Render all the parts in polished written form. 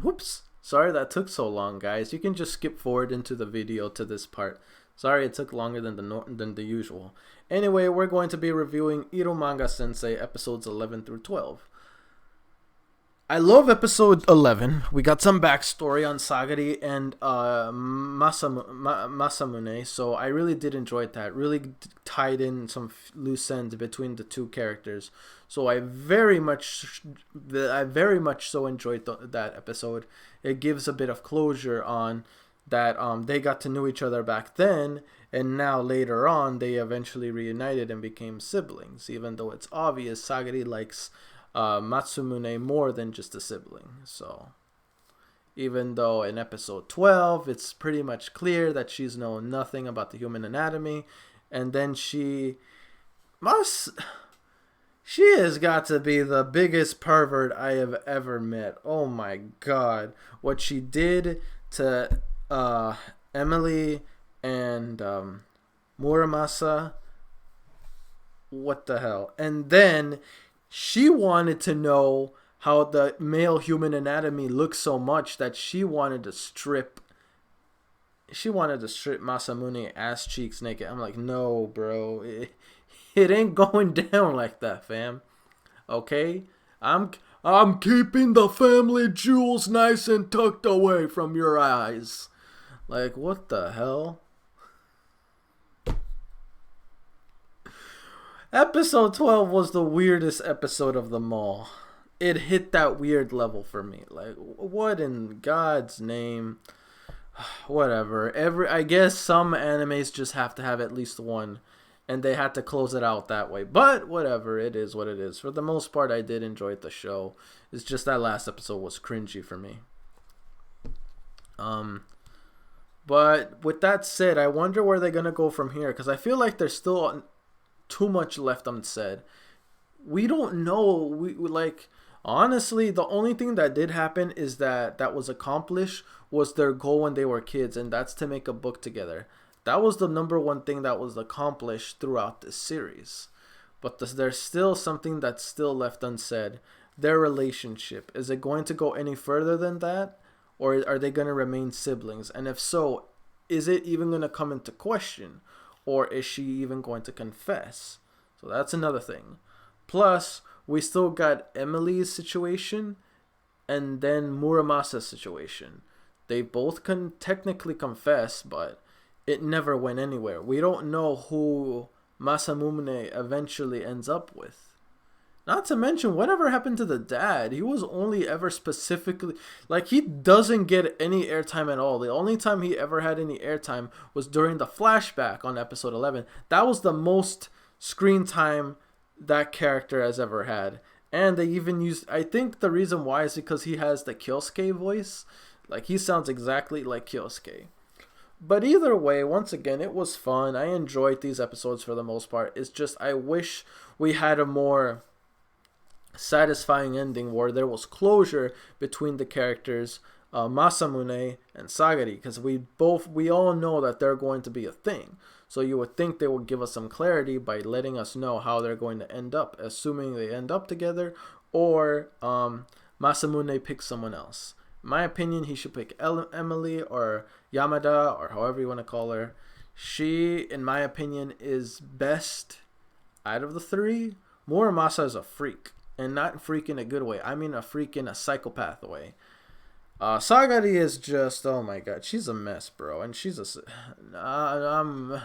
Whoops. Sorry that took so long, guys. You can just skip forward into the video to this part. Sorry it took longer than the usual. Anyway, we're going to be reviewing Eromanga Sensei episodes 11 through 12. I love episode 11. We got some backstory on Sagari and Masamune, so I really did enjoy that. Really tied in some loose ends between the two characters. So I very much so enjoyed that episode. It gives a bit of closure on that they got to know each other back then, and now later on they eventually reunited and became siblings, even though it's obvious Sagari likes Matsumune more than just a sibling. So even though in episode 12 it's pretty much clear that she's known nothing about the human anatomy, and then she has got to be the biggest pervert I have ever met. Oh my god, what she did to Emily and Muramasa, what the hell. And then she wanted to know how the male human anatomy looks so much that she wanted to strip Masamune ass cheeks naked. I'm like, no, bro, it ain't going down like that, fam. Okay, I'm keeping the family jewels nice and tucked away from your eyes. Like, what the hell? Episode 12 was the weirdest episode of them all. It hit that weird level for me. Like, what in God's name? Whatever. I guess some animes just have to have at least one, and they had to close it out that way. But whatever, it is what it is. For the most part, I did enjoy the show. It's just that last episode was cringy for me. But with that said, I wonder where they're gonna go from here, because I feel like there's still too much left unsaid. We don't know. We like, honestly, the only thing that did happen is that was accomplished was their goal when they were kids, and that's to make a book together. That was the number one thing that was accomplished throughout this series. But there's still something that's still left unsaid. Their relationship. Is it going to go any further than that? Or are they going to remain siblings? And if so, is it even going to come into question? Or is she even going to confess? So that's another thing. Plus, we still got Emily's situation and then Muramasa's situation. They both can technically confess, but it never went anywhere. We don't know who Masamune eventually ends up with. Not to mention, whatever happened to the dad? He was only ever specifically... Like, he doesn't get any airtime at all. The only time he ever had any airtime was during the flashback on episode 11. That was the most screen time that character has ever had. And they even used... I think the reason why is because he has the Kyosuke voice. Like, he sounds exactly like Kyosuke. But either way, once again, it was fun. I enjoyed these episodes for the most part. It's just, I wish we had a more satisfying ending where there was closure between the characters Masamune and Sagari, because we all know that they're going to be a thing. So you would think they would give us some clarity by letting us know how they're going to end up, assuming they end up together, or Masamune picks someone else. In my opinion, he should pick Emily or Yamada, or however you want to call her. She, in my opinion, is best out of the three. Muramasa is a freak. And not freak in a good way. I mean a freak in a psychopath way. Sagari is just, oh my god, she's a mess, bro. And she's I'm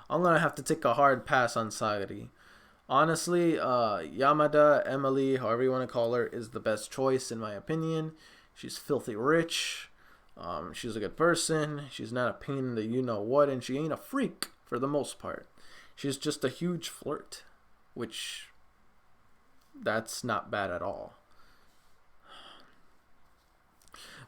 gonna have to take a hard pass on Sagari. Honestly, Yamada, Emily, however you want to call her, is the best choice in my opinion. She's filthy rich. She's a good person. She's not a pain in the you-know-what, and she ain't a freak for the most part. She's just a huge flirt, which... that's not bad at all.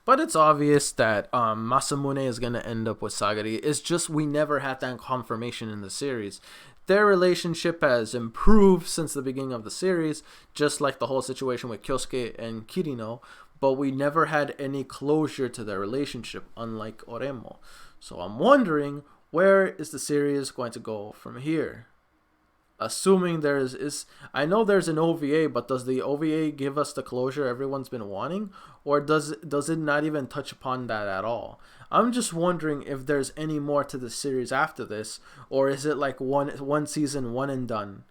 But it's obvious that Masamune is going to end up with Sagari. It's just we never had that confirmation in the series. Their relationship has improved since the beginning of the series, just like the whole situation with Kyosuke and Kirino, but we never had any closure to their relationship, unlike Oremo. So I'm wondering, where is the series going to go from here? Assuming I know there's an OVA, but does the OVA give us the closure everyone's been wanting, or does it not even touch upon that at all? I'm just wondering if there's any more to the series after this, or is it like one season, one and done?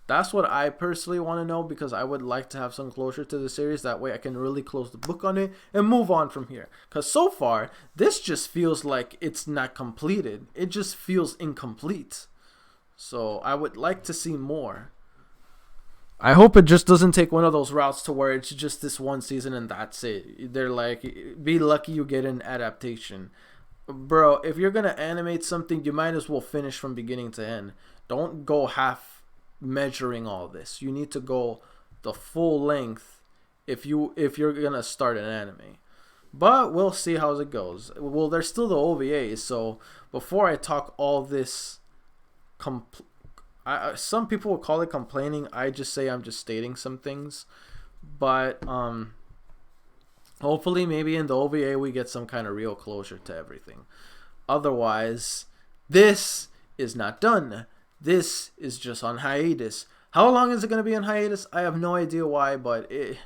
That's what I personally want to know, because I would like to have some closure to the series. That way I can really close the book on it and move on from here. Because so far, this just feels like it's not completed. It just feels incomplete. So I would like to see more. I hope it just doesn't take one of those routes to where it's just this one season and that's it. They're like, be lucky you get an adaptation. Bro, if you're going to animate something, you might as well finish from beginning to end. Don't go half measuring all this. You need to go the full length if you're gonna start an anime. But we'll see how it goes. Well, there's still the OVAs, so before I talk all this some people will call it complaining. I just say I'm just stating some things. But hopefully maybe in the OVA we get some kind of real closure to everything. Otherwise, this is not done. This is just on hiatus. How long is it going to be on hiatus? I have no idea why, but if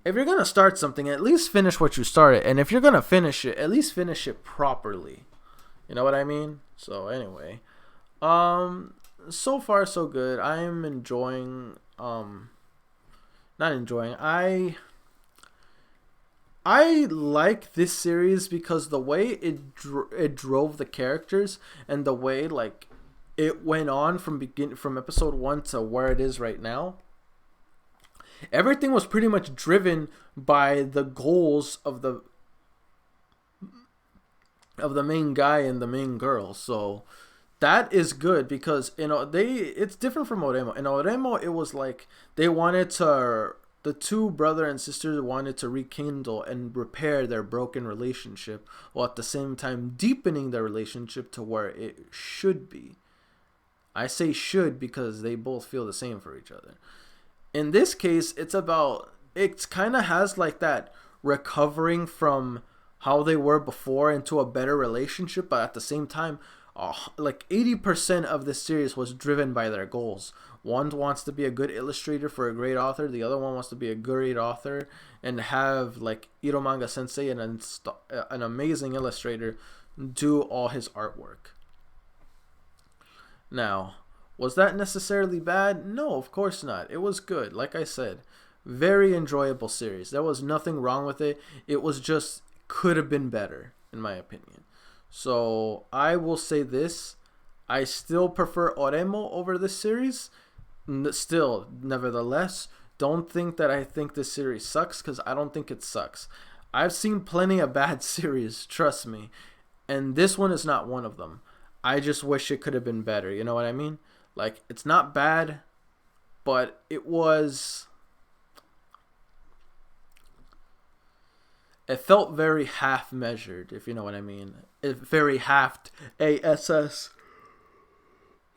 you're going to start something, at least finish what you started. And if you're going to finish it, at least finish it properly. You know what I mean? So anyway, so far so good. I am enjoying, not enjoying, I like this series because the way it drove the characters, and the way like it went on from episode 1 to where it is right now. Everything was pretty much driven by the goals of the main guy and the main girl. So that is good, because it's different from Oremo. In Oremo, it was like the two brother and sisters wanted to rekindle and repair their broken relationship, while at the same time deepening their relationship to where it should be. I say should because they both feel the same for each other. In this case, it kind of has like that recovering from how they were before into a better relationship, but at the same time, like 80% of this series was driven by their goals. One wants to be a good illustrator for a great author. The other one wants to be a great author and have like Eromanga Sensei and an amazing illustrator do all his artwork. Now, was that necessarily bad? No, of course not. It was good. Like I said, very enjoyable series. There was nothing wrong with it. It was just could have been better, in my opinion. So I will say this. I still prefer Oremo over this series. Still, nevertheless, don't think that I think this series sucks, because I don't think it sucks. I've seen plenty of bad series, trust me. And this one is not one of them. I just wish it could have been better. You know what I mean? Like, it's not bad, but it felt very half measured, if you know what I mean. Very halved. ASS.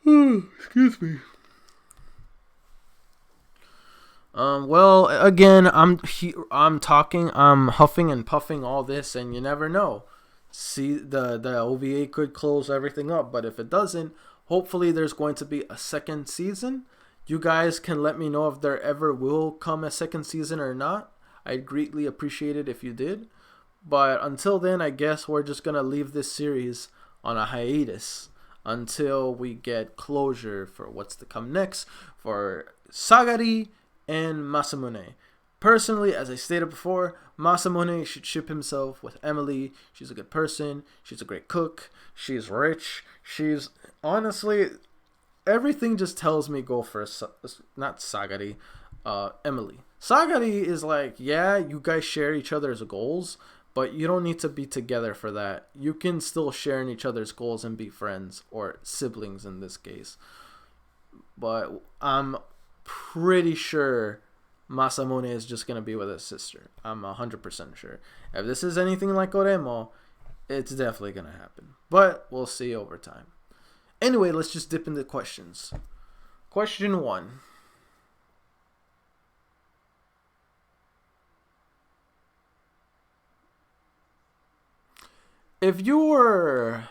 Excuse me. Well, again, I'm talking, I'm huffing and puffing all this, and you never know. See, the OVA could close everything up, but if it doesn't, hopefully there's going to be a second season. You guys can let me know if there ever will come a second season or not. I'd greatly appreciate it if you did. But until then, I guess we're just going to leave this series on a hiatus until we get closure for what's to come next for Sagari and Masamune. Personally, as I stated before, Masamune should ship himself with Emily. She's a good person. She's a great cook. She's rich. She's honestly, everything just tells me go for not Sagari, Emily. Sagari is like, yeah, you guys share each other's goals, but you don't need to be together for that. You can still share in each other's goals and be friends, or siblings in this case. But I'm pretty sure Masamune is just going to be with his sister. I'm 100% sure. If this is anything like Oremo, it's definitely going to happen. But we'll see over time. Anyway, let's just dip into questions. Question 1. If you were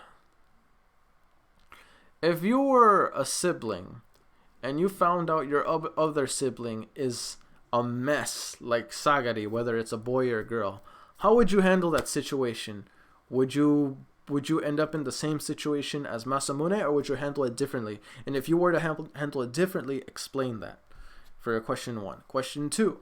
a sibling and you found out your other sibling is a mess like Sagari, whether it's a boy or a girl, how would you handle that situation? Would you end up in the same situation as Masamune, or would you handle it differently? And if you were to handle it differently, explain that. For question 1. Question 2.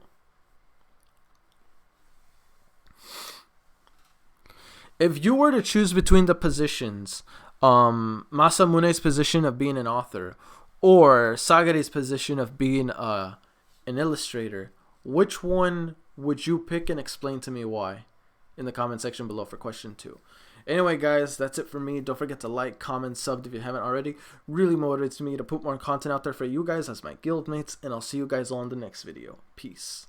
If you were to choose between the positions, Masamune's position of being an author or Sagari's position of being an illustrator, which one would you pick, and explain to me why in the comment section below for question 2. Anyway, guys, that's it for me. Don't forget to like, comment, sub if you haven't already. Really motivates me to put more content out there for you guys as my guild mates, and I'll see you guys all in the next video. Peace.